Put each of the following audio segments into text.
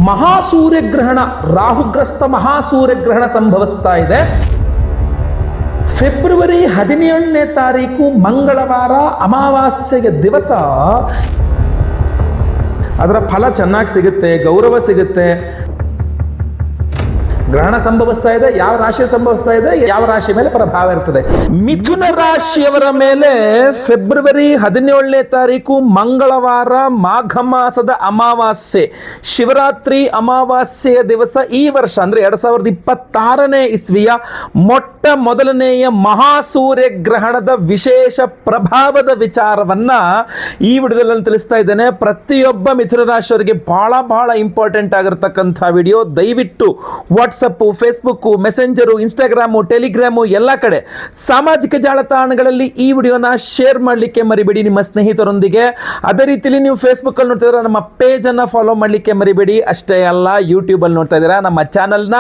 ಮಹಾಸೂರ್ಯಗ್ರಹಣ, ರಾಹುಗ್ರಸ್ತ ಮಹಾಸೂರ್ಯಗ್ರಹಣ ಸಂಭವಿಸ್ತಾ ಇದೆ. ಫೆಬ್ರವರಿ 17ನೇ ತಾರೀಕು ಮಂಗಳವಾರ ಅಮಾವಾಸ್ಯೆಯ ದಿವಸ ಅದರ ಫಲ ಚೆನ್ನಾಗಿ ಸಿಗುತ್ತೆ, ಗೌರವ ಸಿಗುತ್ತೆ. ಗ್ರಹಣ ಸಂಭವಿಸ್ತಾ ಇದೆ, ಯಾವ ರಾಶಿ ಸಂಭವಿಸ್ತಾ ಇದೆ, ಯಾವ ರಾಶಿ ಮೇಲೆ ಪ್ರಭಾವ ಇರ್ತದೆ. ಮಿಥುನ ರಾಶಿಯವರ ಮೇಲೆ ಫೆಬ್ರವರಿ 17ನೇ ತಾರೀಕು ಮಂಗಳವಾರ ಮಾಘ ಮಾಸದ ಅಮಾವಾಸ್ಯೆ, ಶಿವರಾತ್ರಿ ಅಮಾವಾಸ್ಯೆಯ ದಿವಸ ಈ ವರ್ಷ ಅಂದ್ರೆ 2026ನೇ ಇಸ್ವಿಯ ಮೊಟ್ಟ ಮೊದಲನೆಯ ಮಹಾಸೂರ್ಯ ಗ್ರಹಣದ ವಿಶೇಷ ಪ್ರಭಾವದ ವಿಚಾರವನ್ನ ಈ ವಿಡಿಯೋದಲ್ಲಿ ತಿಳಿಸ್ತಾ ಇದ್ದೇನೆ. ಪ್ರತಿಯೊಬ್ಬ ಮಿಥುನ ರಾಶಿಯವರಿಗೆ ಬಹಳ ಇಂಪಾರ್ಟೆಂಟ್ ಆಗಿರತಕ್ಕಂಥ ವಿಡಿಯೋ. ದಯವಿಟ್ಟು WhatsApp, Facebook, messenger, Instagram, Telegram ಎಲ್ಲ ಕಡೆ ಸಾಮಾಜಿಕ ಜಾಲತಾಣಗಳಲ್ಲಿ ಈ ವಿಡಿಯೋನ ಶೇರ್ ಮಾಡಲಿಕ್ಕೆ ಮರಿಬೇಡಿ ನಿಮ್ಮ ಸ್ನೇಹಿತರೊಂದಿಗೆ. ಅದೇ ರೀತಿಯಲ್ಲಿ ನೀವು ಫೇಸ್ಬುಕ್ ಅಲ್ಲಿ ನೋಡ್ತಾ ಇದ್ದೀರಾ, ನಮ್ಮ ಪೇಜ್ ಅನ್ನ ಫಾಲೋ ಮಾಡಲಿಕ್ಕೆ ಮರಿಬೇಡಿ. ಅಷ್ಟೇ ಅಲ್ಲ, ಯೂಟ್ಯೂಬ್ ಅಲ್ಲಿ ನೋಡ್ತಾ ಇದ್ದೀರಾ, ನಮ್ಮ ಚಾನಲ್ನ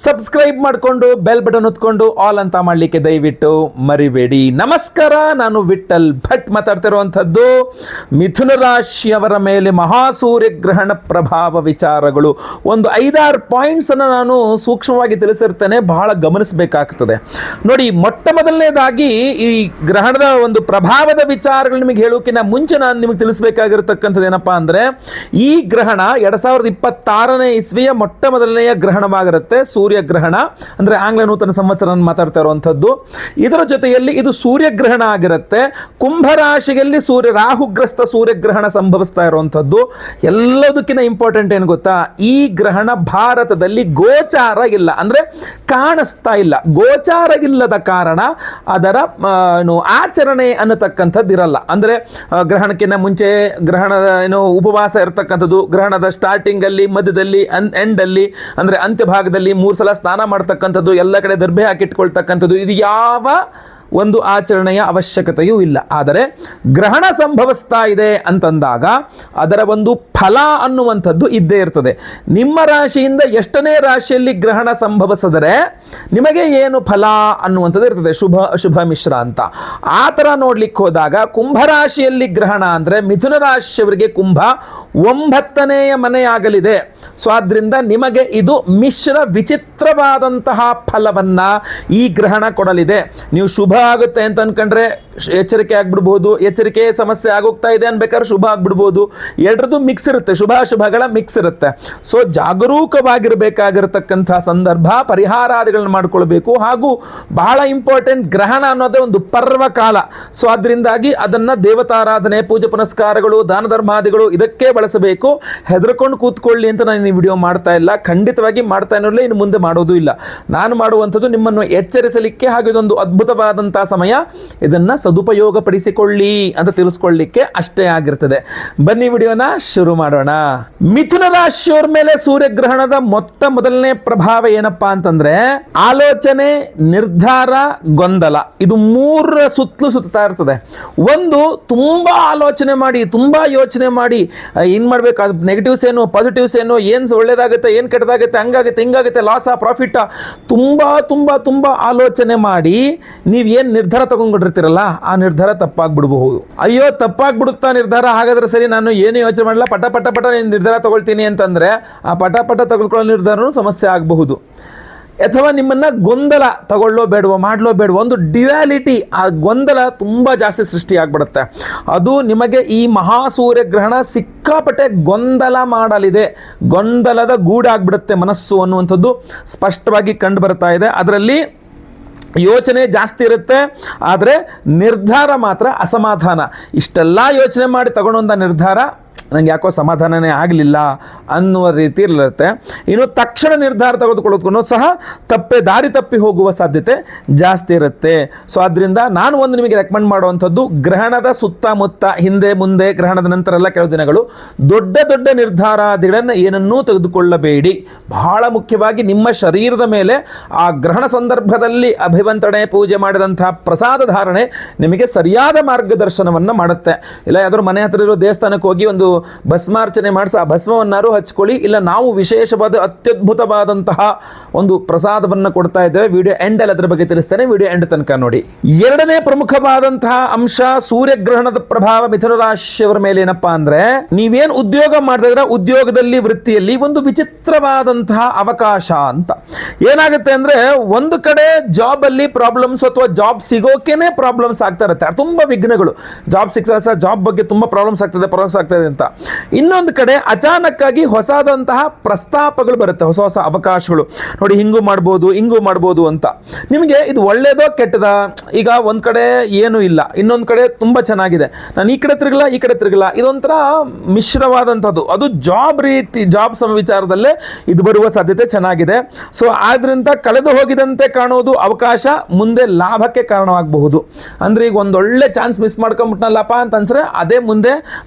ಸಬ್ಸ್ಕ್ರೈಬ್ ಮಾಡಿಕೊಂಡು ಬೆಲ್ ಬಟನ್ ಹೊತ್ಕೊಂಡು ಆಲ್ ಅಂತ ಮಾಡಲಿಕ್ಕೆ ದಯವಿಟ್ಟು ಮರಿಬೇಡಿ. ನಮಸ್ಕಾರ, ನಾನು ವಿಠಲ್ ಭಟ್ ಮಾತಾಡ್ತಿರುವಂಥದ್ದು. ಮಿಥುನ ರಾಶಿಯವರ ಮೇಲೆ ಮಹಾಸೂರ್ಯ ಗ್ರಹಣ ಪ್ರಭಾವ ವಿಚಾರಗಳು ಒಂದು 5-6 ಪಾಯಿಂಟ್ಸ್ ಅನ್ನು ನಾನು ಸೂಕ್ಷ್ಮವಾಗಿ ತಿಳಿಸಿರ್ತೇನೆ, ಬಹಳ ಗಮನಿಸಬೇಕಾಗ್ತದೆ. ನೋಡಿ, ಮೊಟ್ಟ ಮೊದಲನೇದಾಗಿ ಈ ಗ್ರಹಣದ ಒಂದು ಪ್ರಭಾವದ ವಿಚಾರಗಳು ನಿಮಗೆ ಹೇಳೋಕಿನ್ನ ಮುಂಚೆ ನಾನು ನಿಮಗೆ ತಿಳಿಸಬೇಕಾಗಿರ್ತಕ್ಕಂಥದ್ದು ಏನಪ್ಪಾ ಅಂದ್ರೆ, ಈ ಗ್ರಹಣ 2026ನೇ ಇಸ್ವಿಯ ಮೊಟ್ಟ ಮೊದಲನೆಯ ಗ್ರಹಣವಾಗಿರುತ್ತೆ. ಸೂರ್ಯಗ್ರಹಣ ಅಂದ್ರೆ ಆಂಗ್ಲ ನೂತನ ಸಂವತ್ಸರ ಮಾತಾಡ್ತಾ ಇರುವಂಥದ್ದು. ಇದರ ಜೊತೆಯಲ್ಲಿ ಇದು ಸೂರ್ಯಗ್ರಹಣ ಆಗಿರುತ್ತೆ. ಕುಂಭರಾಶಿಯಲ್ಲಿ ರಾಹುಗ್ರಸ್ತ ಸೂರ್ಯಗ್ರಹಣ ಸಂಭವಿಸ್ತಾ ಇರುವಂಥದ್ದು. ಎಲ್ಲದಕ್ಕಿಂತ ಇಂಪಾರ್ಟೆಂಟ್ ಏನು ಗೊತ್ತಾ, ಈ ಗ್ರಹಣ ಭಾರತದಲ್ಲಿ ಗೋಚಾರ ಇಲ್ಲ, ಅಂದ್ರೆ ಕಾಣಿಸ್ತಾ ಇಲ್ಲ. ಗೋಚಾರ ಇಲ್ಲದ ಕಾರಣ ಅದರ ಆಚರಣೆ ಅನ್ನತಕ್ಕಂಥದ್ದು ಇರಲ್ಲ. ಅಂದ್ರೆ ಗ್ರಹಣಕ್ಕಿಂತ ಮುಂಚೆ ಗ್ರಹಣದ ಉಪವಾಸ ಇರತಕ್ಕಂಥದ್ದು, ಗ್ರಹಣದ ಸ್ಟಾರ್ಟಿಂಗ್ ಅಲ್ಲಿ, ಮಧ್ಯದಲ್ಲಿ, ಎಂಡ್ ಅಲ್ಲಿ ಅಂದ್ರೆ ಅಂತ್ಯ ಭಾಗದಲ್ಲಿ 3 ಸಲ ಸ್ನಾನ ಮಾಡ್ತಕ್ಕಂಥದ್ದು, ಎಲ್ಲ ಕಡೆ ದರ್ಬೆ ಹಾಕಿಟ್ಕೊಳ್ತಕ್ಕಂಥದ್ದು, ಇದು ಯಾವ ಒಂದು ಆಚರಣೆಯ ಅವಶ್ಯಕತೆಯೂ ಇಲ್ಲ. ಆದರೆ ಗ್ರಹಣ ಸಂಭವಿಸ್ತಾ ಇದೆ ಅಂತಂದಾಗ ಅದರ ಒಂದು ಫಲ ಅನ್ನುವಂಥದ್ದು ಇದ್ದೇ ಇರ್ತದೆ. ನಿಮ್ಮ ರಾಶಿಯಿಂದ ಎಷ್ಟನೇ ರಾಶಿಯಲ್ಲಿ ಗ್ರಹಣ ಸಂಭವಿಸಿದರೆ ನಿಮಗೆ ಏನು ಫಲ ಅನ್ನುವಂಥದ್ದು ಇರ್ತದೆ, ಶುಭ ಅಶುಭ ಮಿಶ್ರ ಅಂತ. ಆ ಥರ ನೋಡ್ಲಿಕ್ಕೆ ಹೋದಾಗ ಕುಂಭರಾಶಿಯಲ್ಲಿ ಗ್ರಹಣ ಅಂದರೆ ಮಿಥುನ ರಾಶಿಯವರಿಗೆ ಕುಂಭ 9ನೇಯ ಮನೆಯಾಗಲಿದೆ. ಸೊ ಆದ್ರಿಂದ ನಿಮಗೆ ಇದು ಮಿಶ್ರ ವಿಚಿತ್ರವಾದಂತಹ ಫಲವನ್ನ ಈ ಗ್ರಹಣ ಕೊಡಲಿದೆ. ನೀವು ಶುಭ ಆಗುತ್ತೆ ಅಂತ ಅನ್ಕೊಂಡ್ರೆ ಎಚ್ಚರಿಕೆ ಆಗ್ಬಿಡ್ಬೋದು, ಎಚ್ಚರಿಕೆ ಸಮಸ್ಯೆ ಆಗೋಗ್ತಾ ಇದೆ ಅನ್ಬೇಕಾದ್ರೆ ಶುಭ ಆಗ್ಬಿಡ್ಬೋದು. ಎರಡರದ್ದು ಮಿಕ್ಸ್ ಇರುತ್ತೆ, ಶುಭಾಶುಭಗಳ ಮಿಕ್ಸ್ ಇರುತ್ತೆ. ಸೊ ಜಾಗರೂಕವಾಗಿರಬೇಕಾಗಿರತಕ್ಕಂಥ ಸಂದರ್ಭ, ಪರಿಹಾರಾದಿಗಳನ್ನ ಮಾಡ್ಕೊಳ್ಬೇಕು. ಹಾಗೂ ಬಹಳ ಇಂಪಾರ್ಟೆಂಟ್, ಗ್ರಹಣ ಅನ್ನೋದೇ ಒಂದು ಪರ್ವಕಾಲ. ಸೊ ಅದರಿಂದಾಗಿ ಅದನ್ನ ದೇವತಾರಾಧನೆ, ಪೂಜೆ ಪುನಸ್ಕಾರಗಳು, ದಾನ ಧರ್ಮಾದಿಗಳು ಇದಕ್ಕೆ ಬಳಸಬೇಕು. ಹೆದರ್ಕೊಂಡು ಕೂತ್ಕೊಳ್ಳಿ ಅಂತ ನಾನು ಈ ವಿಡಿಯೋ ಮಾಡ್ತಾ ಇಲ್ಲ, ಖಂಡಿತವಾಗಿ ಮಾಡ್ತಾ ಇರಲಿಲ್ಲ, ಇನ್ನು ಮುಂದೆ ಮಾಡೋದು ಇಲ್ಲ. ನಾನು ಮಾಡುವಂಥದ್ದು ನಿಮ್ಮನ್ನು ಎಚ್ಚರಿಸಲಿಕ್ಕೆ, ಹಾಗೂ ಇದೊಂದು ಅದ್ಭುತವಾದಂತಹ ಸಮಯ, ಇದನ್ನ ಸದುಪಯೋಗ ಪಡಿಸಿಕೊಳ್ಳಿ ಅಂತ ತಿಳಿಸ್ಕೊಳ್ಳಿಕ್ಕೆ ಅಷ್ಟೇ ಆಗಿರ್ತದೆ. ಬನ್ನಿ ವಿಡಿಯೋನ ಶುರು ಮಾಡೋಣ. ಮಿಥುನ ರಾಶಿಯವರ ಮೇಲೆ ಸೂರ್ಯಗ್ರಹಣದ ಮೊದಲನೇ ಪ್ರಭಾವ ಏನಪ್ಪಾ ಅಂತಂದ್ರೆ, ಆಲೋಚನೆ, ನಿರ್ಧಾರ, ಗೊಂದಲ. ಇದು 3 ಸುತ್ತಲೂ ಸುತ್ತಾ ಇರ್ತದೆ. ಒಂದು, ತುಂಬಾ ಆಲೋಚನೆ ಮಾಡಿ, ತುಂಬಾ ಯೋಚನೆ ಮಾಡಿ ಏನ್ ಮಾಡ್ಬೇಕು, ಅದು ನೆಗೆಟಿವ್ಸ್ ಏನು, ಪಾಸಿಟಿವ್ಸ್ ಏನು, ಏನ್ ಒಳ್ಳೇದಾಗುತ್ತೆ, ಏನ್ ಕೆಟ್ಟದಾಗುತ್ತೆ, ಹಂಗಾಗುತ್ತೆ ಹಿಂಗಾಗುತ್ತೆ, ಲಾಸ ಪ್ರಾಫಿಟ್, ತುಂಬಾ ತುಂಬಾ ತುಂಬಾ ಆಲೋಚನೆ ಮಾಡಿ ನೀವ್ ಏನ್ ನಿರ್ಧಾರ ತಗೊಂಡ್ಬಿಟ್ಟಿರ್ತೀರಲ್ಲ, ಆ ನಿರ್ಧಾರ ತಪ್ಪಾಗ್ಬಿಡಬಹುದು. ಅಯ್ಯೋ ತಪ್ಪಾಗ್ಬಿಡುತ್ತಾ ನಿರ್ಧಾರ, ಹಾಗಾದ್ರೆ ಸರಿ ನಾನು ಏನು ಯೋಚನೆ ಮಾಡಲ್ಲ, ಪಟ ನಿರ್ಧಾರ ತಗೊಳ್ತೀನಿ ಅಂತಂದ್ರೆ ಆ ಪಟ ತೆಗೆದುಕೊಳ್ಳೋ ನಿರ್ಧಾರನೂ ಸಮಸ್ಯೆ ಆಗಬಹುದು. ಅಥವಾ ನಿಮ್ಮನ್ನ ಗೊಂದಲ, ತಗೊಳ್ಳೋ ಬೇಡವೋ, ಮಾಡ್ಲೋ ಬೇಡವೋ, ಒಂದು ಡ್ಯುಯಾಲಿಟಿ, ಆ ಗೊಂದಲ ತುಂಬಾ ಜಾಸ್ತಿ ಸೃಷ್ಟಿ ಆಗ್ಬಿಡುತ್ತೆ. ಅದು ನಿಮಗೆ ಈ ಮಹಾಸೂರ್ಯ ಗ್ರಹಣ ಸಿಕ್ಕಾಪಟ್ಟೆ ಗೊಂದಲ ಮಾಡಲಿದೆ. ಗೊಂದಲದ ಗೂಡಾಗ್ಬಿಡುತ್ತೆ ಮನಸ್ಸು ಅನ್ನುವಂಥದ್ದು ಸ್ಪಷ್ಟವಾಗಿ ಕಂಡು ಬರ್ತಾ ಇದೆ. ಅದರಲ್ಲಿ ಯೋಚನೆ ಜಾಸ್ತಿ ಇರುತ್ತೆ, ಆದರೆ ನಿರ್ಧಾರ ಮಾತ್ರ ಅಸಮಾಧಾನ. ಇಷ್ಟೆಲ್ಲ ಯೋಚನೆ ಮಾಡಿ ತಗೊಂಡಂಥ ನಿರ್ಧಾರ ನಂಗೆ ಯಾಕೋ ಸಮಾಧಾನನೇ ಆಗಲಿಲ್ಲ ಅನ್ನುವ ರೀತಿ ಇರುತ್ತೆ. ಇನ್ನು ತಕ್ಷಣ ನಿರ್ಧಾರ ತೆಗೆದುಕೊಳ್ಳೋದಕ್ಕೂ ಸಹ ದಾರಿ ತಪ್ಪಿ ಹೋಗುವ ಸಾಧ್ಯತೆ ಜಾಸ್ತಿ ಇರುತ್ತೆ. ಸೊ ಅದರಿಂದ ನಾನು ಒಂದು ನಿಮಗೆ ರೆಕಮೆಂಡ್ ಮಾಡುವಂಥದ್ದು, ಗ್ರಹಣದ ಸುತ್ತಮುತ್ತ, ಹಿಂದೆ ಮುಂದೆ, ಗ್ರಹಣದ ನಂತರ ಎಲ್ಲ ಕೆಲವು ದಿನಗಳು ದೊಡ್ಡ ನಿರ್ಧಾರಾದಿಗಳನ್ನು ಏನನ್ನೂ ತೆಗೆದುಕೊಳ್ಳಬೇಡಿ. ಬಹಳ ಮುಖ್ಯವಾಗಿ ನಿಮ್ಮ ಶರೀರದ ಮೇಲೆ ಆ ಗ್ರಹಣ ಸಂದರ್ಭದಲ್ಲಿ ಅಭಿವಂತನೆ, ಪೂಜೆ ಮಾಡಿದಂತಹ ಪ್ರಸಾದ ಧಾರಣೆ ನಿಮಗೆ ಸರಿಯಾದ ಮಾರ್ಗದರ್ಶನವನ್ನು ಮಾಡುತ್ತೆ. ಇಲ್ಲ ಯಾವ್ದಾದ್ರು ಮನೆ ಹತ್ರ ಇರೋ ದೇವಸ್ಥಾನಕ್ಕೆ ಹೋಗಿ ಒಂದು ಭಸ್ಮಾರ್ಚನೆ ಮಾಡಿಸಿ ಆ ಭಸ್ಮವನ್ನಾರು ಹಚ್ಕೊಳ್ಳಿ, ಇಲ್ಲ ನಾವು ವಿಶೇಷವಾದ ಅತ್ಯದ್ಭುತವಾದಂತಹ ಒಂದು ಪ್ರಸಾದವನ್ನು ಕೊಡ್ತಾ ಇದ್ದೇವೆ. ವಿಡಿಯೋ ಎಂಡ್ ಅಲ್ಲಿ ಅದ್ರ ಬಗ್ಗೆ ತಿಳಿಸ್ತೇನೆ, ವಿಡಿಯೋ ಎಂಡ್ ತನಕ ನೋಡಿ. ಎರಡನೇ ಪ್ರಮುಖವಾದಂತಹ ಅಂಶ ಸೂರ್ಯಗ್ರಹಣದ ಪ್ರಭಾವ ಮಿಥುನ ರಾಶಿಯವರ ಮೇಲೆ ಏನಪ್ಪಾ ಅಂದ್ರೆ, ನೀವೇನ್ ಉದ್ಯೋಗ ಮಾಡ್ತಾ ಇದ್ರ ಉದ್ಯೋಗದಲ್ಲಿ ವೃತ್ತಿಯಲ್ಲಿ ಒಂದು ವಿಚಿತ್ರವಾದಂತಹ ಅವಕಾಶ ಅಂತ ಏನಾಗುತ್ತೆ ಅಂದ್ರೆ, ಒಂದು ಕಡೆ ಜಾಬ್ ಅಲ್ಲಿ ಪ್ರಾಬ್ಲಮ್ಸ್ ಅಥವಾ ಜಾಬ್ ಸಿಗೋಕೆನೆ ಪ್ರಾಬ್ಲಮ್ಸ್ ಆಗ್ತಾ ಇರುತ್ತೆ, ತುಂಬಾ ವಿಘ್ನಗಳು, ಜಾಬ್ ಸಿಕ್ಸ ಜಾಬ್ ಬಗ್ಗೆ ತುಂಬಾ ಪ್ರಾಬ್ಲಮ್ಸ್ ಆಗ್ತದೆ ಅಂತ. ಇನ್ನೊಂದು ಕಡೆ ಅಚಾನಕ್ ಆಗಿ ಹೊಸದಂತಹ ಪ್ರಸ್ತಾಪಗಳು ಬರುತ್ತೆ, ಹೊಸ ಹೊಸ ಅವಕಾಶಗಳು, ನೋಡಿ ಹಿಂಗೂ ಮಾಡ್ಬೋದು ಅಂತ. ನಿಮಗೆ ಇದು ಒಳ್ಳೇದೋ ಕೆಟ್ಟದ? ಈಗ ಒಂದ್ ಕಡೆ ಏನು ಇಲ್ಲ, ಇನ್ನೊಂದ್ ಕಡೆ ತುಂಬಾ ಚೆನ್ನಾಗಿದೆ, ನಾನು ಈ ಕಡೆ ತಿರುಗಲ್ಲ, ಇದೊಂಥರ ಮಿಶ್ರವಾದಂಥದ್ದು. ಅದು ಜಾಬ್ ವಿಚಾರದಲ್ಲೇ ಇದು ಬರುವ ಸಾಧ್ಯತೆ ಚೆನ್ನಾಗಿದೆ. ಸೊ ಆದ್ರಿಂದ ಕಳೆದು ಹೋಗಿದಂತೆ ಕಾಣುವುದು ಅವಕಾಶ ಮುಂದೆ ಲಾಭಕ್ಕೆ ಕಾರಣವಾಗಬಹುದು. ಅಂದ್ರೆ ಈಗ ಒಂದೊಳ್ಳೆ ಚಾನ್ಸ್ ಮಿಸ್ ಮಾಡ್ಕೊಂಡ್ಬಿಟ್ನಲ್ಲಪ್ಪ ಅಂತ ಅನ್ಸ್ರೆ ಅದೇ ಮುಂದೆ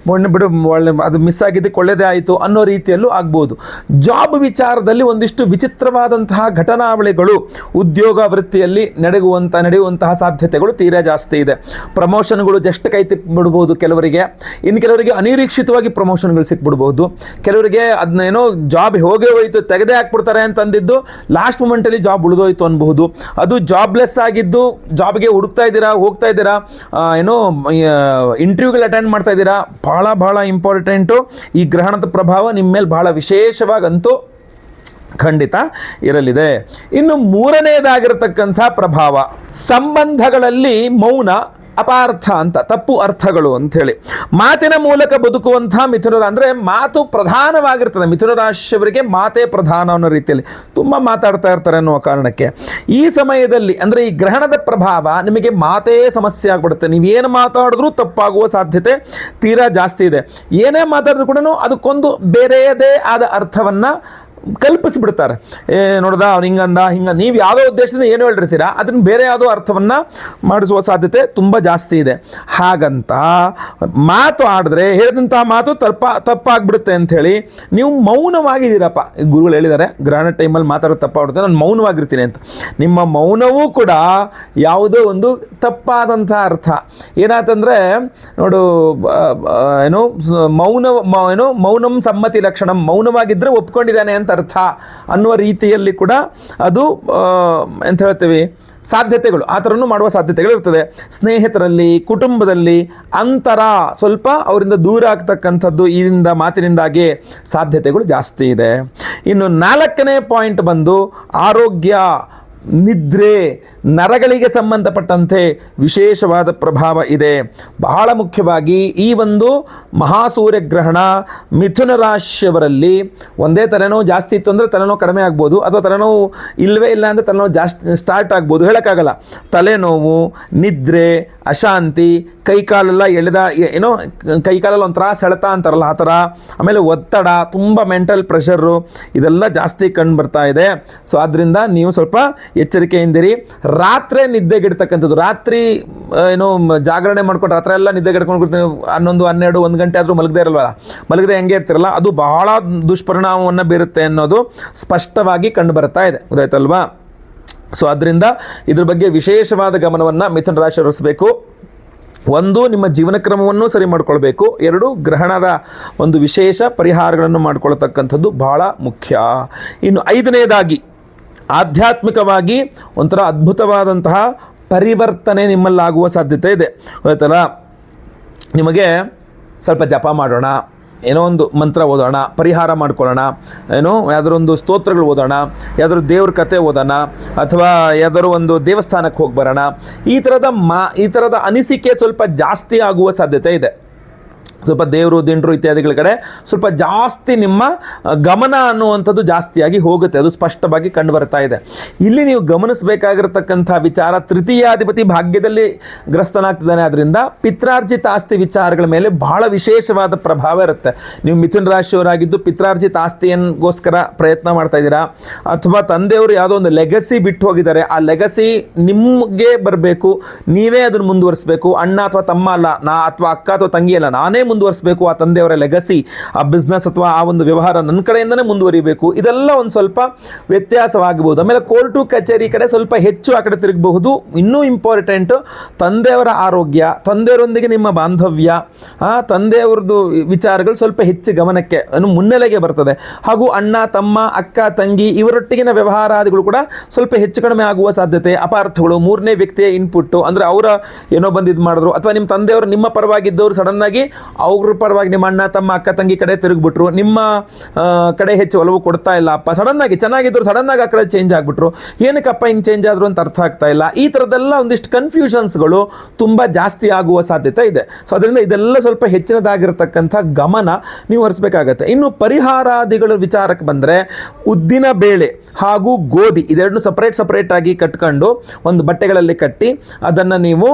ಬಿಡು ಒಳ್ಳೆ ಅದು ಮಿಸ್ ಆಗಿದ್ದಕ್ಕೆ ಒಳ್ಳೇದೇ ಆಯಿತು ಅನ್ನೋ ರೀತಿಯಲ್ಲೂ ಆಗ್ಬೋದು. ಜಾಬ್ ವಿಚಾರದಲ್ಲಿ ಒಂದಿಷ್ಟು ವಿಚಿತ್ರವಾದಂತಹ ಘಟನಾವಳಿಗಳು ಉದ್ಯೋಗ ವೃತ್ತಿಯಲ್ಲಿ ನಡೆಯುವಂತಹ ಸಾಧ್ಯತೆಗಳು ತೀರಾ ಜಾಸ್ತಿ ಇದೆ. ಪ್ರಮೋಷನ್ಗಳು ಜಸ್ಟ್ ಕೈ ತಿಪ್ಪಿಬಿಡ್ಬೋದು ಕೆಲವರಿಗೆ, ಇನ್ನು ಕೆಲವರಿಗೆ ಅನಿರೀಕ್ಷಿತವಾಗಿ ಪ್ರಮೋಷನ್ಗಳು ಸಿಕ್ಬಿಡ್ಬೋದು, ಕೆಲವರಿಗೆ ಅದನ್ನೇನೋ ಜಾಬ್ ಹೋಯ್ತು ತೆಗೆದೇ ಹಾಕ್ಬಿಡ್ತಾರೆ ಅಂತ ಅಂದಿದ್ದು ಲಾಸ್ಟ್ ಮೂಮೆಂಟ್ ಅಲ್ಲಿ ಜಾಬ್ ಉಳಿದೋಯ್ತು ಅನ್ಬಹುದು. ಅದು ಜಾಬ್ಲೆಸ್ ಆಗಿದ್ದು ಜಾಬ್ಗೆ ಹೋಗ್ತಾ ಇದ್ದೀರಾ ಏನೋ ಇಂಟರ್ವ್ಯೂಗಳು ಅಟೆಂಡ್ ಮಾಡ್ತಾ ಇದ್ದೀರಾ, ಬಹಳ ಇಂಪಾರ್ಟೆಂಟು. ಈ ಗ್ರಹಣದ ಪ್ರಭಾವ ನಿಮ್ಮ ಮೇಲೆ ಬಹಳ ವಿಶೇಷವಾಗಂತೂ ಖಂಡಿತ ಇರಲಿದೆ. ಇನ್ನು ಮೂರನೇದಾಗಿರತಕ್ಕಂಥ ಪ್ರಭಾವ ಸಂಬಂಧಗಳಲ್ಲಿ ಮೌನ, ಅಪಾರ್ಥ ಅಂತ, ತಪ್ಪು ಅರ್ಥಗಳು ಅಂತ ಹೇಳಿ. ಮಾತಿನ ಮೂಲಕ ಬದುಕುವಂತಹ ಮಿಥುನ, ಅಂದ್ರೆ ಮಾತು ಪ್ರಧಾನವಾಗಿರ್ತದೆ ಮಿಥುನ ರಾಶಿಯವರಿಗೆ, ಮಾತೇ ಪ್ರಧಾನ ಅನ್ನೋ ರೀತಿಯಲ್ಲಿ ತುಂಬಾ ಮಾತಾಡ್ತಾ ಇರ್ತಾರೆ ಅನ್ನುವ ಕಾರಣಕ್ಕೆ ಈ ಸಮಯದಲ್ಲಿ ಅಂದ್ರೆ ಈ ಗ್ರಹಣದ ಪ್ರಭಾವ ನಿಮಗೆ ಮಾತೇ ಸಮಸ್ಯೆ ಆಗ್ಬಿಡುತ್ತೆ. ನೀವೇನು ಮಾತಾಡಿದ್ರೂ ತಪ್ಪಾಗುವ ಸಾಧ್ಯತೆ ತೀರಾ ಜಾಸ್ತಿ ಇದೆ. ಏನೇ ಮಾತಾಡಿದ್ರು ಕೂಡ ಅದಕ್ಕೊಂದು ಬೇರೆಯದೇ ಆದ ಅರ್ಥವನ್ನ ಕಲ್ಪಿಸ್ಬಿಡ್ತಾರೆ. ನೋಡ್ದ ಅವ್ನು ಹಿಂಗಂದ ನೀವು ಯಾವುದೋ ಉದ್ದೇಶದಿಂದ ಏನು ಹೇಳಿರ್ತೀರಾ ಅದನ್ನ ಬೇರೆ ಯಾವುದೋ ಅರ್ಥವನ್ನ ಮಾಡಿಸುವ ಸಾಧ್ಯತೆ ತುಂಬ ಜಾಸ್ತಿ ಇದೆ. ಹಾಗಂತ ಮಾತು ಆಡಿದ್ರೆ ಹೇಳಿದಂತಹ ಮಾತು ತಪ್ಪಾಗ್ಬಿಡುತ್ತೆ ಅಂಥೇಳಿ ನೀವು ಮೌನವಾಗಿದ್ದೀರಪ್ಪ. ಗುರುಗಳು ಹೇಳಿದ್ದಾರೆ ಗ್ರಹಣ ಟೈಮಲ್ಲಿ ಮಾತಾಡೋದು ತಪ್ಪಾಗ್ಬಿಡುತ್ತೆ, ನಾನು ಮೌನವಾಗಿರ್ತೀನಿ ಅಂತ. ನಿಮ್ಮ ಮೌನವೂ ಕೂಡ ಯಾವುದೋ ಒಂದು ತಪ್ಪಾದಂಥ ಅರ್ಥ. ಏನಾಯ್ತಂದ್ರೆ ನೋಡು, ಮೌನಂ ಸಮ್ಮತಿ ಲಕ್ಷಣಂ, ಮೌನವಾಗಿದ್ದರೆ ಒಪ್ಕೊಂಡಿದ್ದಾನೆ ಅಂತ ಅರ್ಥ ಅನ್ನುವ ರೀತಿಯಲ್ಲಿ ಕೂಡ ಅದು ಎಂತ ಹೇಳ್ತೀವಿ ಸಾಧ್ಯತೆಗಳು, ಆ ಥರನೂ ಮಾಡುವ ಸಾಧ್ಯತೆಗಳು ಇರ್ತದೆ. ಸ್ನೇಹಿತರಲ್ಲಿ, ಕುಟುಂಬದಲ್ಲಿ ಅಂತರ ಸ್ವಲ್ಪ ಅವರಿಂದ ದೂರ ಆಗ್ತಕ್ಕಂಥದ್ದು ಇದರಿಂದ ಮಾತಿನಿಂದಾಗಿ ಸಾಧ್ಯತೆಗಳು ಜಾಸ್ತಿ ಇದೆ. ಇನ್ನು 4ನೇ ಪಾಯಿಂಟ್ ಬಂದು ಆರೋಗ್ಯ, ನಿದ್ರೆ, ನರಗಳಿಗೆ ಸಂಬಂಧಪಟ್ಟಂತೆ ವಿಶೇಷವಾದ ಪ್ರಭಾವ ಇದೆ. ಬಹಳ ಮುಖ್ಯವಾಗಿ ಈ ಒಂದು ಮಹಾಸೂರ್ಯಗ್ರಹಣ ಮಿಥುನ ರಾಶಿಯವರಲ್ಲಿ ಒಂದೇ ತಲೆನೋವು ಜಾಸ್ತಿ ಇತ್ತು ಅಂದರೆ ತಲೆನೋವು ಕಡಿಮೆ ಆಗ್ಬೋದು, ಅಥವಾ ತಲೆನೋವು ಇಲ್ಲವೇ ಇಲ್ಲ ಅಂದರೆ ತಲೆನೋವು ಜಾಸ್ತಿ ಸ್ಟಾರ್ಟ್ ಆಗ್ಬೋದು, ಹೇಳೋಕ್ಕಾಗಲ್ಲ. ತಲೆನೋವು, ನಿದ್ರೆ, ಅಶಾಂತಿ, ಕೈಕಾಲೆಲ್ಲ ಕೈಕಾಲಲ್ಲಿ ಒಂಥರ ಸೆಳೆತ ಅಂತಾರಲ್ಲ ಆ ಥರ, ಆಮೇಲೆ ಒತ್ತಡ, ತುಂಬ ಮೆಂಟಲ್ ಪ್ರೆಷರು ಇದೆಲ್ಲ ಜಾಸ್ತಿ ಕಂಡು ಬರ್ತಾ ಇದೆ. ಸೊ ಆದ್ದರಿಂದ ನೀವು ಸ್ವಲ್ಪ ಎಚ್ಚರಿಕೆಯಿಂದಿರಿ. ರಾತ್ರಿ ನಿದ್ದೆಗೆಡ್ತಕ್ಕಂಥದ್ದು, ರಾತ್ರಿ ಜಾಗರಣೆ ಮಾಡ್ಕೊಂಡು ರಾತ್ರಿ ಎಲ್ಲ ನಿದ್ದೆಗೆಡ್ಕೊಂಡು 11, 12, 1 ಗಂಟೆ ಆದರೂ ಮಲಗದೆ ಹೆಂಗೆ ಇರ್ತಿರಲ್ಲ, ಅದು ಬಹಳ ದುಷ್ಪರಿಣಾಮವನ್ನು ಬೀರುತ್ತೆ ಅನ್ನೋದು ಸ್ಪಷ್ಟವಾಗಿ ಕಂಡು ಬರ್ತಾ ಇದೆ, ಗೊತ್ತಾಯ್ತಲ್ವಾ? ಸೊ ಅದರಿಂದ ಇದ್ರ ಬಗ್ಗೆ ವಿಶೇಷವಾದ ಗಮನವನ್ನು ಮಿಥುನ ರಾಶಿ ಹರಿಸಬೇಕು. 1, ನಿಮ್ಮ ಜೀವನ ಕ್ರಮವನ್ನು ಸರಿ ಮಾಡ್ಕೊಳ್ಬೇಕು. 2, ಗ್ರಹಣದ ಒಂದು ವಿಶೇಷ ಪರಿಹಾರಗಳನ್ನು ಮಾಡ್ಕೊಳ್ತಕ್ಕಂಥದ್ದು ಬಹಳ ಮುಖ್ಯ. ಇನ್ನು 5ನೇದಾಗಿ ಆಧ್ಯಾತ್ಮಿಕವಾಗಿ ಒಂಥರ ಅದ್ಭುತವಾದಂತಹ ಪರಿವರ್ತನೆ ನಿಮ್ಮಲ್ಲಾಗುವ ಸಾಧ್ಯತೆ ಇದೆ, ಗೊತ್ತಲ್ಲ? ನಿಮಗೆ ಸ್ವಲ್ಪ ಜಪ ಮಾಡೋಣ, ಏನೋ ಒಂದು ಮಂತ್ರ ಓದೋಣ, ಪರಿಹಾರ ಮಾಡ್ಕೊಳ್ಳೋಣ, ಯಾವ್ದಾದ್ರು ಒಂದು ಸ್ತೋತ್ರಗಳು ಓದೋಣ, ಯಾವ್ದಾದ್ರು ದೇವ್ರ ಕತೆ ಓದೋಣ, ಅಥವಾ ಯಾವ್ದಾದ್ರು ಒಂದು ದೇವಸ್ಥಾನಕ್ಕೆ ಹೋಗಿ ಬರೋಣ, ಈ ಥರದ ಅನಿಸಿಕೆ ಸ್ವಲ್ಪ ಜಾಸ್ತಿ ಆಗುವ ಸಾಧ್ಯತೆ ಇದೆ. ಸ್ವಲ್ಪ ದೇವರು, ದಿಂಡ್ರು ಇತ್ಯಾದಿಗಳ ಕಡೆ ಸ್ವಲ್ಪ ಜಾಸ್ತಿ ನಿಮ್ಮ ಗಮನ ಅನ್ನುವಂಥದ್ದು ಜಾಸ್ತಿಯಾಗಿ ಹೋಗುತ್ತೆ, ಅದು ಸ್ಪಷ್ಟವಾಗಿ ಕಂಡು ಬರ್ತಾ ಇದೆ. ಇಲ್ಲಿ ನೀವು ಗಮನಿಸಬೇಕಾಗಿರತಕ್ಕಂಥ ವಿಚಾರ, ತೃತೀಯಾಧಿಪತಿ ಭಾಗ್ಯದಲ್ಲಿ ಗ್ರಸ್ತನಾಗ್ತಿದ್ದಾನೆ, ಅದರಿಂದ ಪಿತ್ರಾರ್ಜಿತ ಆಸ್ತಿ ವಿಚಾರಗಳ ಮೇಲೆ ಬಹಳ ವಿಶೇಷವಾದ ಪ್ರಭಾವ ಇರುತ್ತೆ. ನೀವು ಮಿಥುನ ರಾಶಿಯವರಾಗಿದ್ದು ಪಿತ್ರಾರ್ಜಿತ ಆಸ್ತಿಯನ್ಗೋಸ್ಕರ ಪ್ರಯತ್ನ ಮಾಡ್ತಾ ಇದ್ದೀರಾ, ಅಥವಾ ತಂದೆಯವರು ಯಾವುದೋ ಒಂದು ಲೆಗಸಿ ಬಿಟ್ಟು ಹೋಗಿದ್ದಾರೆ, ಆ ಲೆಗಸಿ ನಿಮಗೆ ಬರಬೇಕು, ನೀವೇ ಅದನ್ನು ಮುಂದುವರಿಸಬೇಕು. ಅಣ್ಣ ಅಥವಾ ತಮ್ಮ ಅಲ್ಲ, ಅಥವಾ ಅಕ್ಕ ಅಥವಾ ತಂಗಿ ಅಲ್ಲ, ನಾನೇ ಮುಂದುವರಿಸಬೇಕು, ಆ ತಂದೆಯವರ ಲೆಗಸಿ, ಆ ಬಿಸ್ನೆಸ್ ಅಥವಾ ಆ ಒಂದು ವ್ಯವಹಾರ ನನ್ನ ಕಡೆಯಿಂದನೇ ಮುಂದುವರಿಬೇಕು, ಇದೆಲ್ಲ ಒಂದು ಸ್ವಲ್ಪ ವ್ಯತ್ಯಾಸವಾಗಬಹುದು. ಆಮೇಲೆ ಕೋರ್ಟು ಕಚೇರಿ ಕಡೆ ಸ್ವಲ್ಪ ಹೆಚ್ಚು ಆ ಕಡೆ ತಿರುಗಬಹುದು. ಇನ್ನೂ ಇಂಪಾರ್ಟೆಂಟು ತಂದೆಯವರ ಆರೋಗ್ಯ, ತಂದೆಯವರೊಂದಿಗೆ ನಿಮ್ಮ ಬಾಂಧವ್ಯ, ತಂದೆಯವ್ರದ್ದು ವಿಚಾರಗಳು ಸ್ವಲ್ಪ ಹೆಚ್ಚು ಗಮನಕ್ಕೆ ಮುನ್ನೆಲೆಗೆ ಬರ್ತದೆ. ಹಾಗೂ ಅಣ್ಣ ತಮ್ಮ ಅಕ್ಕ ತಂಗಿ ಇವರೊಟ್ಟಿಗಿನ ವ್ಯವಹಾರಾದಿಗಳು ಕೂಡ ಸ್ವಲ್ಪ ಹೆಚ್ಚು ಕಡಿಮೆ ಆಗುವ ಸಾಧ್ಯತೆ, ಅಪಾರ್ಥಗಳು, ಮೂರನೇ ವ್ಯಕ್ತಿಯ ಇನ್ಪುಟ್ಟು, ಅಂದರೆ ಅವರ ಏನೋ ಬಂದಿದ್ದು ಮಾಡಿದ್ರು, ಅಥವಾ ನಿಮ್ಮ ತಂದೆಯವರು ನಿಮ್ಮ ಪರವಾಗಿದ್ದವರು ಸಡನ್ ಆಗಿ ಅವ್ರ ಪರವಾಗಿ ನಿಮ್ಮ ಅಣ್ಣ ತಮ್ಮ ಅಕ್ಕ ತಂಗಿ ಕಡೆ ತಿರುಗಿಬಿಟ್ರು, ನಿಮ್ಮ ಕಡೆ ಹೆಚ್ಚು ಒಲವು ಕೊಡ್ತಾ ಇಲ್ಲ ಅಪ್ಪ, ಸಡನ್ ಆಗಿ ಚೆನ್ನಾಗಿದ್ರು ಸಡನ್ ಆಗಿ ಆ ಕಡೆ ಚೇಂಜ್ ಆಗಿಬಿಟ್ರು, ಏನಕ್ಕಪ್ಪ ಹಿಂಗೆ ಚೇಂಜ್ ಆದ್ರು ಅಂತ ಅರ್ಥ ಆಗ್ತಾ ಇಲ್ಲ. ಈ ಥರದ್ದೆಲ್ಲ ಒಂದಿಷ್ಟು ಕನ್ಫ್ಯೂಷನ್ಸ್ಗಳು ತುಂಬ ಜಾಸ್ತಿ ಆಗುವ ಸಾಧ್ಯತೆ ಇದೆ. ಸೊ ಅದರಿಂದ ಇದೆಲ್ಲ ಸ್ವಲ್ಪ ಹೆಚ್ಚಿನದಾಗಿರ್ತಕ್ಕಂಥ ಗಮನ ನೀವು ಹರಿಸಬೇಕಾಗತ್ತೆ. ಇನ್ನು ಪರಿಹಾರಾದಿಗಳ ವಿಚಾರಕ್ಕೆ ಬಂದರೆ ಉದ್ದಿನ ಬೇಳೆ ಹಾಗೂ ಗೋಧಿ ಇದೆರಡನ್ನು ಸಪ್ರೇಟ್ ಆಗಿ ಕಟ್ಕೊಂಡು ಒಂದು ಬಟ್ಟೆಗಳಲ್ಲಿ ಕಟ್ಟಿ ಅದನ್ನು ನೀವು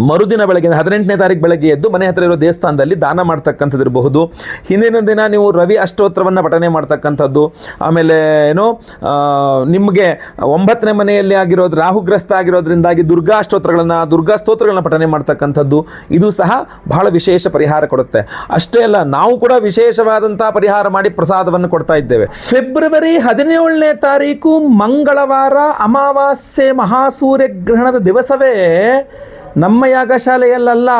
ಮರುದಿನ ಬೆಳಗ್ಗೆ 18ನೇ ತಾರೀಕು ಬೆಳಗ್ಗೆ ಎದ್ದು ಮನೆ ಹತ್ತಿರ ಇರೋ ದೇವಸ್ಥಾನದಲ್ಲಿ ದಾನ ಮಾಡ್ತಕ್ಕಂಥದ್ದು ಇರಬಹುದು. ಹಿಂದಿನ ದಿನ ನೀವು ರವಿ ಅಷ್ಟೋತ್ತರವನ್ನು ಪಠನೆ ಮಾಡ್ತಕ್ಕಂಥದ್ದು, ಆಮೇಲೆ ಏನೋ ನಿಮಗೆ 9ನೇ ಮನೆಯಲ್ಲಿ ಆಗಿರೋದು ರಾಹುಗ್ರಸ್ತ ಆಗಿರೋದ್ರಿಂದಾಗಿ ದುರ್ಗಾ ಸ್ತೋತ್ರಗಳನ್ನ ಪಠನೆ ಮಾಡ್ತಕ್ಕಂಥದ್ದು, ಇದು ಸಹ ಬಹಳ ವಿಶೇಷ ಪರಿಹಾರ ಕೊಡುತ್ತೆ. ಅಷ್ಟೇ ಅಲ್ಲ, ನಾವು ಕೂಡ ವಿಶೇಷವಾದಂತಹ ಪರಿಹಾರ ಮಾಡಿ ಪ್ರಸಾದವನ್ನು ಕೊಡ್ತಾ ಇದ್ದೇವೆ. ಫೆಬ್ರವರಿ 17ನೇ ತಾರೀಕು ಮಂಗಳವಾರ ಅಮಾವಾಸ್ಯೆ ಮಹಾಸೂರ್ಯ ಗ್ರಹಣದ ದಿವಸವೇ ನಮ್ಮ ಯಾಗಶಾಲೆಯಲ್ಲ,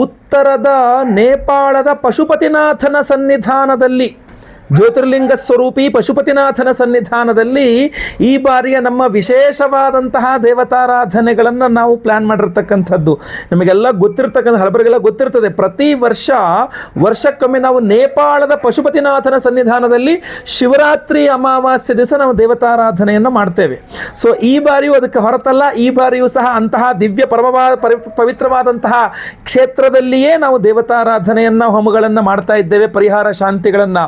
ಉತ್ತರದ ನೇಪಾಳದ ಪಶುಪತಿನಾಥನ ಸನ್ನಿಧಾನದಲ್ಲಿ, ಜ್ಯೋತಿರ್ಲಿಂಗ ಸ್ವರೂಪಿ ಪಶುಪತಿನಾಥನ ಸನ್ನಿಧಾನದಲ್ಲಿ ಈ ಬಾರಿಯ ನಮ್ಮ ವಿಶೇಷವಾದಂತಹ ದೇವತಾರಾಧನೆಗಳನ್ನು ನಾವು ಪ್ಲ್ಯಾನ್ ಮಾಡಿರ್ತಕ್ಕಂಥದ್ದು. ನಮಗೆಲ್ಲ ಗೊತ್ತಿರ್ತಕ್ಕಂಥ ಹಳಬರಿಗೆಲ್ಲ ಗೊತ್ತಿರ್ತದೆ, ಪ್ರತಿ ವರ್ಷಕ್ಕೊಮ್ಮೆ ನಾವು ನೇಪಾಳದ ಪಶುಪತಿನಾಥನ ಸನ್ನಿಧಾನದಲ್ಲಿ ಶಿವರಾತ್ರಿ ಅಮಾವಾಸ್ಯೆ ದಿವಸ ನಾವು ದೇವತಾರಾಧನೆಯನ್ನು ಮಾಡ್ತೇವೆ. ಸೊ ಈ ಬಾರಿಯೂ ಅದಕ್ಕೆ ಹೊರತಲ್ಲ, ಈ ಬಾರಿಯೂ ಸಹ ಅಂತಹ ದಿವ್ಯ ಪವಿತ್ರವಾದಂತಹ ಕ್ಷೇತ್ರದಲ್ಲಿಯೇ ನಾವು ದೇವತಾರಾಧನೆಯನ್ನು ಹೋಮಗಳನ್ನು ಮಾಡ್ತಾ ಇದ್ದೇವೆ. ಪರಿಹಾರ ಶಾಂತಿಗಳನ್ನು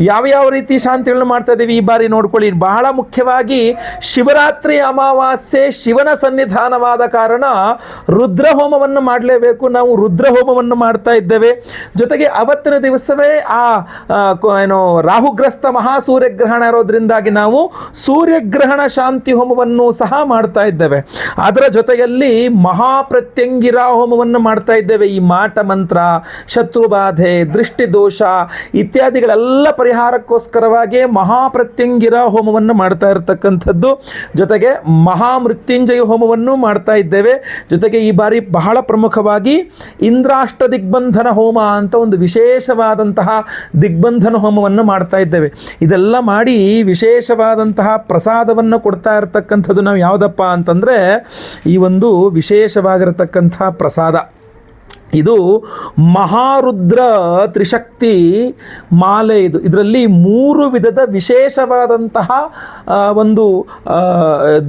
ಯಾವ ರೀತಿ ಶಾಂತಿಗಳನ್ನು ಮಾಡ್ತಾ ಇದ್ದೀವಿ ಈ ಬಾರಿ ನೋಡ್ಕೊಳ್ಳಿ. ಬಹಳ ಮುಖ್ಯವಾಗಿ ಶಿವರಾತ್ರಿ ಅಮಾವಾಸ್ಯೆ ಶಿವನ ಸನ್ನಿಧಾನವಾದ ಕಾರಣ ರುದ್ರ ಹೋಮವನ್ನು ಮಾಡಲೇಬೇಕು. ನಾವು ರುದ್ರ ಹೋಮವನ್ನು ಮಾಡ್ತಾ ಇದ್ದೇವೆ. ಜೊತೆಗೆ ಅವತ್ತಿನ ದಿವಸವೇ ಏನು ರಾಹುಗ್ರಸ್ತ ಮಹಾಸೂರ್ಯಗ್ರಹಣ ಇರೋದ್ರಿಂದಾಗಿ ನಾವು ಸೂರ್ಯಗ್ರಹಣ ಶಾಂತಿ ಹೋಮವನ್ನು ಸಹ ಮಾಡ್ತಾ ಇದ್ದೇವೆ. ಅದರ ಜೊತೆಯಲ್ಲಿ ಮಹಾಪ್ರತ್ಯಂಗಿರ ಹೋಮವನ್ನು ಮಾಡ್ತಾ ಇದ್ದೇವೆ. ಈ ಮಾಟ ಮಂತ್ರ, ಶತ್ರುಬಾಧೆ, ದೃಷ್ಟಿದೋಷ ಇತ್ಯಾದಿಗಳೆಲ್ಲ ಪರಿಹಾರಕ್ಕೋಸ್ಕರವಾಗಿ ಮಹಾಪ್ರತ್ಯಂಗಿರ ಹೋಮವನ್ನು ಮಾಡ್ತಾ ಇರತಕ್ಕಂಥದ್ದು. ಜೊತೆಗೆ ಮಹಾಮೃತ್ಯುಂಜಯ ಹೋಮವನ್ನು ಮಾಡ್ತಾ ಇದ್ದೇವೆ. ಜೊತೆಗೆ ಈ ಬಾರಿ ಬಹಳ ಪ್ರಮುಖವಾಗಿ ಇಂದ್ರಾಷ್ಟ ದಿಗ್ಬಂಧನ ಹೋಮ ಅಂತ ಒಂದು ವಿಶೇಷವಾದಂತಹ ದಿಗ್ಬಂಧನ ಹೋಮವನ್ನು ಮಾಡ್ತಾ ಇದ್ದೇವೆ. ಇದೆಲ್ಲ ಮಾಡಿ ವಿಶೇಷವಾದಂತಹ ಪ್ರಸಾದವನ್ನು ಕೊಡ್ತಾ ಇರತಕ್ಕಂಥದ್ದು ನಾವು ಯಾವುದಪ್ಪ ಅಂತಂದರೆ ಈ ಒಂದು ವಿಶೇಷವಾಗಿರತಕ್ಕಂಥ ಪ್ರಸಾದ. ಇದು ಮಹಾರುದ್ರ ತ್ರಿಶಕ್ತಿ ಮಾಲೆ. ಇದರಲ್ಲಿ 3 ವಿಧದ ವಿಶೇಷವಾದಂತಹ ಒಂದು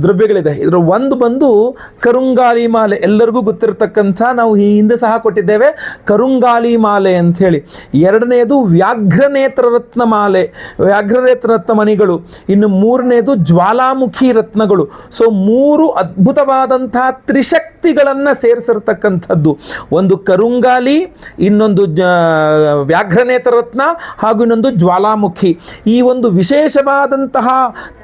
ದ್ರವ್ಯಗಳಿದೆ. ಇದರ ಒಂದು ಬಂದು ಕರುಂಗಾಲಿ ಮಾಲೆ, ಎಲ್ಲರಿಗೂ ಗೊತ್ತಿರತಕ್ಕಂಥ, ನಾವು ಈ ಹಿಂದೆ ಸಹ ಕೊಟ್ಟಿದ್ದೇವೆ ಕರುಂಗಾಲಿ ಮಾಲೆ ಅಂಥೇಳಿ. ಎರಡನೆಯದು ವ್ಯಾಘ್ರನೇತ್ರ ರತ್ನ ಮಾಲೆ, ವ್ಯಾಘ್ರನೇತ್ರ ರತ್ನ ಮಣಿಗಳು. ಇನ್ನು ಮೂರನೇದು ಜ್ವಾಲಾಮುಖಿ ರತ್ನಗಳು. ಸೊ 3 ಅದ್ಭುತವಾದಂತಹ ತ್ರಿಶಕ್ತಿಗಳನ್ನು ಸೇರಿಸಿರ್ತಕ್ಕಂಥದ್ದು. ಒಂದು ಕರುಂಗಾಲಿ, ಇನ್ನೊಂದು ವ್ಯಾಘ್ರನೇತ್ರ ರತ್ನ ಹಾಗೂ ಇನ್ನೊಂದು ಜ್ವಾಲಾಮುಖಿ. ಈ ಒಂದು ವಿಶೇಷವಾದಂತಹ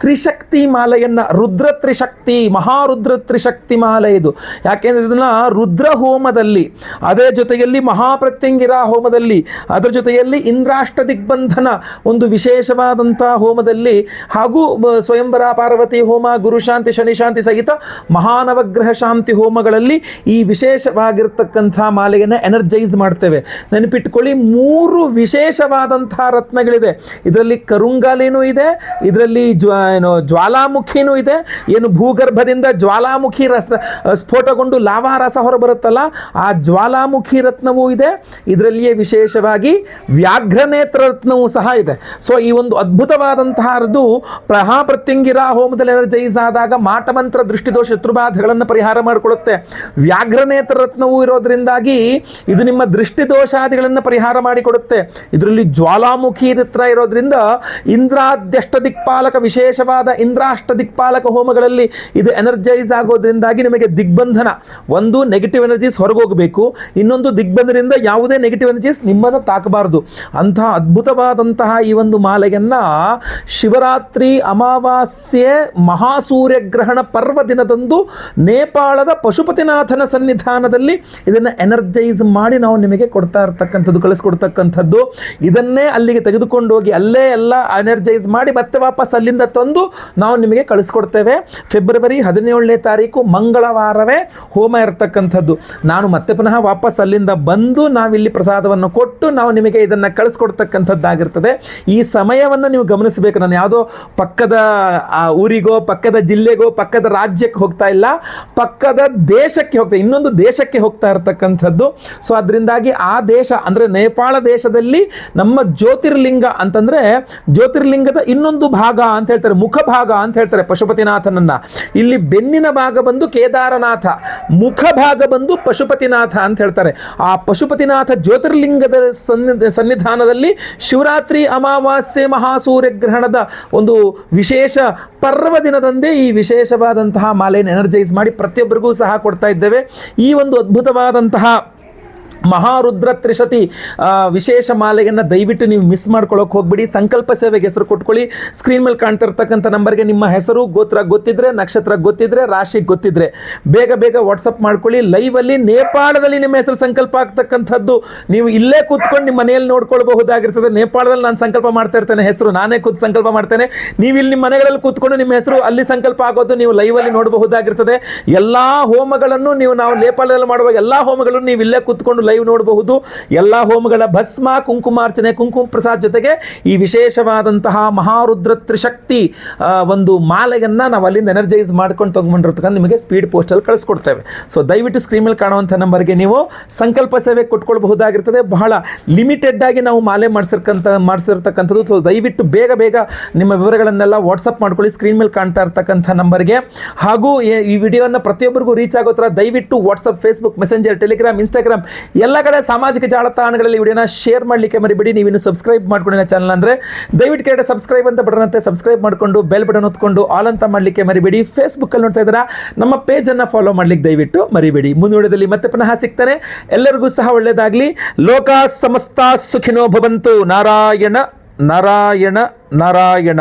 ತ್ರಿಶಕ್ತಿ ಮಾಲೆಯನ್ನು ರುದ್ರ ತ್ರಿಶಕ್ತಿ, ಮಹಾರುದ್ರ ತ್ರಿಶಕ್ತಿ ಮಾಲೆ ಇದು. ಯಾಕೆಂದರೆ ಇದನ್ನು ರುದ್ರ ಹೋಮದಲ್ಲಿ, ಅದರ ಜೊತೆಯಲ್ಲಿ ಮಹಾಪ್ರತ್ಯಂಗಿರ ಹೋಮದಲ್ಲಿ, ಅದರ ಜೊತೆಯಲ್ಲಿ ಇಂದ್ರಾಷ್ಟ ದಿಗ್ಬಂಧನ ಒಂದು ವಿಶೇಷವಾದಂತಹ ಹೋಮದಲ್ಲಿ, ಹಾಗೂ ಸ್ವಯಂವರ ಪಾರ್ವತಿ ಹೋಮ, ಗುರುಶಾಂತಿ ಶನಿಶಾಂತಿ ಸಹಿತ ಮಹಾನವಗ್ರಹ ಶಾಂತಿ ಹೋಮಗಳಲ್ಲಿ ಈ ವಿಶೇಷವಾಗಿರ್ತಕ್ಕಂಥ ಮಾಲೆಯನ್ನು ಎನರ್ಜೈಸ್ ಮಾಡ್ತೇವೆ. ನೆನಪಿಟ್ಕೊಳ್ಳಿ, 3 ವಿಶೇಷವಾದಂತಹ ರತ್ನಗಳಿದೆ. ಇದರಲ್ಲಿ ಕರುಂಗಾಲಿನೂ ಇದೆ, ಇದರಲ್ಲಿ ಜ್ವಾಲಾಮುಖಿನೂ ಇದೆ. ಏನು ಭೂಗರ್ಭದಿಂದ ಜ್ವಾಲಾಮುಖಿ ಸ್ಫೋಟಗೊಂಡು ಲಾವಾ ರಸ ಹೊರಬರುತ್ತಲ್ಲ, ಆ ಜ್ವಾಲಾಮುಖಿ ರತ್ನವೂ ಇದೆ. ಇದರಲ್ಲಿಯೇ ವಿಶೇಷವಾಗಿ ವ್ಯಾಘ್ರನೇತ್ರ ರತ್ನವೂ ಸಹ ಇದೆ. ಸೊ ಈ ಒಂದು ಅದ್ಭುತವಾದಂತಹದ್ದು ಮಹಾಪ್ರತ್ಯಂಗಿರ ಹೋಮದಲ್ಲಿ ಎನರ್ಜೈಸ್ ಆದಾಗ ಮಾಟಮಂತ್ರ, ದೃಷ್ಟಿದೋಷ, ಶತ್ರುಬಾಧೆಗಳನ್ನು ಪರಿಹಾರ ಮಾಡಿಕೊಳ್ಳುತ್ತೆ. ವ್ಯಾಘ್ರನೇತ್ರ ರತ್ನವೂ ಇರೋದ್ರಿಂದಾಗಿ ಇದು ನಿಮ್ಮ ದೃಷ್ಟಿದೋಷಾದಿಗಳನ್ನು ಪರಿಹಾರ ಮಾಡಿಕೊಡುತ್ತೆ. ಇದರಲ್ಲಿ ಜ್ವಾಲಾಮುಖಿ ರತ್ನ ಇರೋದ್ರಿಂದ ಇಂದ್ರಾದ್ಯಷ್ಟ ದಿಕ್ಪಾಲಕ, ವಿಶೇಷವಾದ ಇಂದ್ರಾಷ್ಟ ದಿಕ್ಪಾಲಕ ಹೋಮಗಳಲ್ಲಿ ಇದು ಎನರ್ಜೈಸ್ ಆಗೋದ್ರಿಂದಾಗಿ ನಿಮಗೆ ದಿಗ್ಬಂಧನ, ಒಂದು ನೆಗೆಟಿವ್ ಎನರ್ಜೀಸ್ ಹೊರಗೋಗಬೇಕು, ಇನ್ನೊಂದು ದಿಗ್ಬಂಧನದಿಂದ ಯಾವುದೇ ನೆಗೆಟಿವ್ ಎನರ್ಜೀಸ್ ನಿಮ್ಮನ್ನು ತಾಕಬಾರದು. ಅಂತಹ ಅದ್ಭುತವಾದಂತಹ ಈ ಒಂದು ಮಾಲೆಯನ್ನು ಶಿವರಾತ್ರಿ ಅಮಾವಾಸ್ಯೆ ಮಹಾಸೂರ್ಯಗ್ರಹಣ ಪರ್ವ ದಿನದಂದು ನೇಪಾಳದ ಪಶುಪತಿನಾಥನ ಸನ್ನಿಧಾನದಲ್ಲಿ ಇದನ್ನು ಎನರ್ಜೈಸ್ ಮಾಡಿ ನಾವು ನಿಮಗೆ ಕೊಡ್ತಾ ಇರ್ತಕ್ಕಂಥದ್ದು, ಕಳಿಸ್ಕೊಡ್ತಕ್ಕಂಥದ್ದು. ಇದನ್ನೇ ಅಲ್ಲಿಗೆ ತೆಗೆದುಕೊಂಡು ಹೋಗಿ ಅಲ್ಲೇ ಎಲ್ಲ ಎನರ್ಜೈಸ್ ಮಾಡಿ ಮತ್ತೆ ವಾಪಸ್ ಅಲ್ಲಿಂದ ತಂದು ನಾವು ನಿಮಗೆ ಕಳಿಸ್ಕೊಡ್ತೇವೆ. ಫೆಬ್ರವರಿ 17ನೇ ತಾರೀಕು ಮಂಗಳವಾರವೇ ಹೋಮ ಇರತಕ್ಕಂಥದ್ದು. ನಾನು ಮತ್ತೆ ಪುನಃ ವಾಪಸ್ ಅಲ್ಲಿಂದ ಬಂದು ನಾವಿಲ್ಲಿ ಪ್ರಸಾದವನ್ನು ಕೊಟ್ಟು ನಾವು ನಿಮಗೆ ಇದನ್ನು ಕಳಿಸ್ಕೊಡ್ತಕ್ಕಂಥದ್ದಾಗಿರ್ತದೆ. ಈ ಸಮಯವನ್ನು ನೀವು ಗಮನಿಸಬೇಕು. ನಾನು ಯಾವುದೋ ಪಕ್ಕದ ಊರಿಗೋ, ಪಕ್ಕದ ಜಿಲ್ಲೆಗೋ, ಪಕ್ಕದ ರಾಜ್ಯಕ್ಕೆ ಹೋಗ್ತಾ ಇಲ್ಲ, ಪಕ್ಕದ ದೇಶಕ್ಕೆ ಹೋಗ್ತಾ, ಇನ್ನೊಂದು ದೇಶಕ್ಕೆ ಹೋಗ್ತಾ ಇರತಕ್ಕಂಥದ್ದು. ಸೊ ಅದರಿಂದಾಗಿ ಆ ದೇಶ ಅಂದರೆ ನೇಪಾಳ ದೇಶದಲ್ಲಿ ನಮ್ಮ ಜ್ಯೋತಿರ್ಲಿಂಗ ಅಂತಂದರೆ ಜ್ಯೋತಿರ್ಲಿಂಗದ ಇನ್ನೊಂದು ಭಾಗ ಅಂತ ಹೇಳ್ತಾರೆ, ಮುಖ ಭಾಗ ಅಂತ ಹೇಳ್ತಾರೆ ಪಶುಪತಿನಾಥನನ್ನ. ಇಲ್ಲಿ ಬೆನ್ನಿನ ಭಾಗ ಬಂದು ಕೇದಾರನಾಥ, ಮುಖ ಭಾಗ ಬಂದು ಪಶುಪತಿನಾಥ ಅಂತ ಹೇಳ್ತಾರೆ. ಆ ಪಶುಪತಿನಾಥ ಜ್ಯೋತಿರ್ಲಿಂಗದ ಸನ್ನಿಧಾನದಲ್ಲಿ ಶಿವರಾತ್ರಿ ಅಮಾವಾಸ್ಯೆ ಮಹಾಸೂರ್ಯಗ್ರಹಣದ ಒಂದು ವಿಶೇಷ ಪರ್ವ ದಿನದಂದೇ ಈ ವಿಶೇಷವಾದಂತಹ ಮಾಲೆಯನ್ನು ಎನರ್ಜೈಸ್ ಮಾಡಿ ಪ್ರತಿಯೊಬ್ಬರಿಗೂ ಸಹ ಕೊಡ್ತಾ ಇದ್ದೇವೆ. ಈ ಒಂದು ಅದ್ಭುತವಾದಂತಹ ಮಹಾರುದ್ರ ತ್ರಿಶತಿ ವಿಶೇಷ ಮಾಲೆಯನ್ನು ದಯವಿಟ್ಟು ನೀವು ಮಿಸ್ ಮಾಡ್ಕೊಳ್ಳೋಕೆ ಹೋಗ್ಬಿಡಿ. ಸಂಕಲ್ಪ ಸೇವೆಗೆ ಹೆಸರು ಕೊಟ್ಕೊಳ್ಳಿ. ಸ್ಕ್ರೀನ್ ಮೇಲೆ ಕಾಣ್ತಾ ಇರ್ತಕ್ಕಂಥ ನಂಬರ್ಗೆ ನಿಮ್ಮ ಹೆಸರು, ಗೋತ್ರ ಗೊತ್ತಿದ್ರೆ, ನಕ್ಷತ್ರ ಗೊತ್ತಿದ್ರೆ, ರಾಶಿ ಗೊತ್ತಿದ್ರೆ ಬೇಗ ಬೇಗ ವಾಟ್ಸಪ್ ಮಾಡ್ಕೊಳ್ಳಿ. ಲೈವಲ್ಲಿ ನೇಪಾಳದಲ್ಲಿ ನಿಮ್ಮ ಹೆಸರು ಸಂಕಲ್ಪ ಆಗ್ತಕ್ಕಂಥದ್ದು ನೀವು ಇಲ್ಲೇ ಕೂತ್ಕೊಂಡು ನಿಮ್ಮ ಮನೆಯಲ್ಲಿ ನೋಡ್ಕೊಳ್ಬಹುದಾಗಿರ್ತದೆ. ನೇಪಾಳದಲ್ಲಿ ನಾನು ಸಂಕಲ್ಪ ಮಾಡ್ತಾ ಇರ್ತೇನೆ, ಹೆಸರು ನಾನೇ ಕೂತ್ ಸಂಕಲ್ಪ ಮಾಡ್ತೇನೆ. ನೀವು ಇಲ್ಲಿ ನಿಮ್ಮ ಮನೆಗಳಲ್ಲಿ ಕೂತ್ಕೊಂಡು ನಿಮ್ಮ ಹೆಸರು ಅಲ್ಲಿ ಸಂಕಲ್ಪ ಆಗೋದು ನೀವು ಲೈವಲ್ಲಿ ನೋಡಬಹುದಾಗಿರ್ತದೆ. ಎಲ್ಲ ಹೋಮಗಳನ್ನು ನಾವು ನೇಪಾಳದಲ್ಲಿ ಮಾಡುವ ಎಲ್ಲ ಹೋಮಗಳನ್ನು ನೀವು ಇಲ್ಲೇ ಕೂತ್ಕೊಂಡು ಲೈವ್ ನೋಡಬಹುದು. ಎಲ್ಲ ಹೋಮಗಳ ಭಸ್ಮ, ಕುಂಕುಮಾರ್ಚನೆ, ಕುಂಕುಮ ಪ್ರಸಾದ್ ಜೊತೆಗೆ ಈ ವಿಶೇಷವಾದಂತಹ ಮಹಾರುದ್ರ ತ್ರಿಶಕ್ತಿ ಒಂದು ಮಾಲೆಯನ್ನು ನಾವು ಅಲ್ಲಿಂದ ಎನರ್ಜೈಸ್ ಮಾಡ್ಕೊಂಡು ತಗೊಂಡಿರ್ತಕ್ಕಂಥ ನಿಮಗೆ ಸ್ಪೀಡ್ ಪೋಸ್ಟಲ್ಲಿ ಕಳಿಸ್ಕೊಡ್ತೇವೆ. ಸೊ ದಯವಿಟ್ಟು ಸ್ಕ್ರೀನ್ ಮೇಲೆ ಕಾಣುವಂಥ ನಂಬರ್ಗೆ ನೀವು ಸಂಕಲ್ಪ ಸೇವೆ ಕೊಟ್ಕೊಳ್ಬಹುದಾಗಿರ್ತದೆ. ಬಹಳ ಲಿಮಿಟೆಡ್ ಆಗಿ ನಾವು ಮಾಲೆ ಮಾಡಿಸಿರ್ತಕ್ಕಂಥದ್ದು. ಸೊ ದಯವಿಟ್ಟು ಬೇಗ ಬೇಗ ನಿಮ್ಮ ವಿವರಗಳನ್ನೆಲ್ಲ ವಾಟ್ಸಪ್ ಮಾಡ್ಕೊಳ್ಳಿ ಸ್ಕ್ರೀನ್ ಮೇಲೆ ಕಾಣ್ತಾ ಇರ್ತಕ್ಕಂಥ ನಂಬರ್ಗೆ. ಹಾಗೂ ಈ ವಿಡಿಯೋನ ಪ್ರತಿಯೊಬ್ಬರಿಗೂ ರೀಚ್ ಆಗೋ ಥರ ದಯವಿಟ್ಟು WhatsApp, Facebook, messenger, Telegram, Instagram ಎಲ್ಲ ಕಡೆ ಸಾಮಾಜಿಕ ಜಾಲತಾಣಗಳಲ್ಲಿ ವಿಡಿಯೋನ ಶೇರ್ ಮಾಡಲಿಕ್ಕೆ ಮರಿಬೇಡಿ. ನೀವಿನ್ನು ಸಬ್ಸ್ಕ್ರೈಬ್ ಮಾಡ್ಕೊಂಡಿನ ಚಾನಲ್ ಅಂದರೆ ದಯವಿಟ್ಟು ಕೆಳಗಡೆ ಸಬ್ಸ್ಕ್ರೈಬ್ ಅಂತ ಬಟನ್ ಅಂತೆ ಸಬ್ಸ್ಕ್ರೈಬ್ ಮಾಡಿಕೊಂಡು ಬೆಲ್ ಬಟನ್ ಹೊತ್ಕೊಂಡು ಆಲ್ ಅಂತ ಮಾಡಲಿಕ್ಕೆ ಮರಿಬೇಡಿ. ಫೇಸ್ಬುಕ್ಕಲ್ಲಿ ನೋಡ್ತಾ ಇದ್ದೀರಾ, ನಮ್ಮ ಪೇಜನ್ನು ಫಾಲೋ ಮಾಡಲಿಕ್ಕೆ ದಯವಿಟ್ಟು ಮರಿಬೇಡಿ. ಮುಂದುವರೆದಲ್ಲಿ ಮತ್ತೆ ಪುನಃ ಸಿಗ್ತಾನೆ. ಎಲ್ಲರಿಗೂ ಸಹ ಒಳ್ಳೆಯದಾಗಲಿ. ಲೋಕ ಸಮಸ್ತ ಸುಖಿನೋ ಭವಂತು. ನಾರಾಯಣ ನಾರಾಯಣ ನಾರಾಯಣ.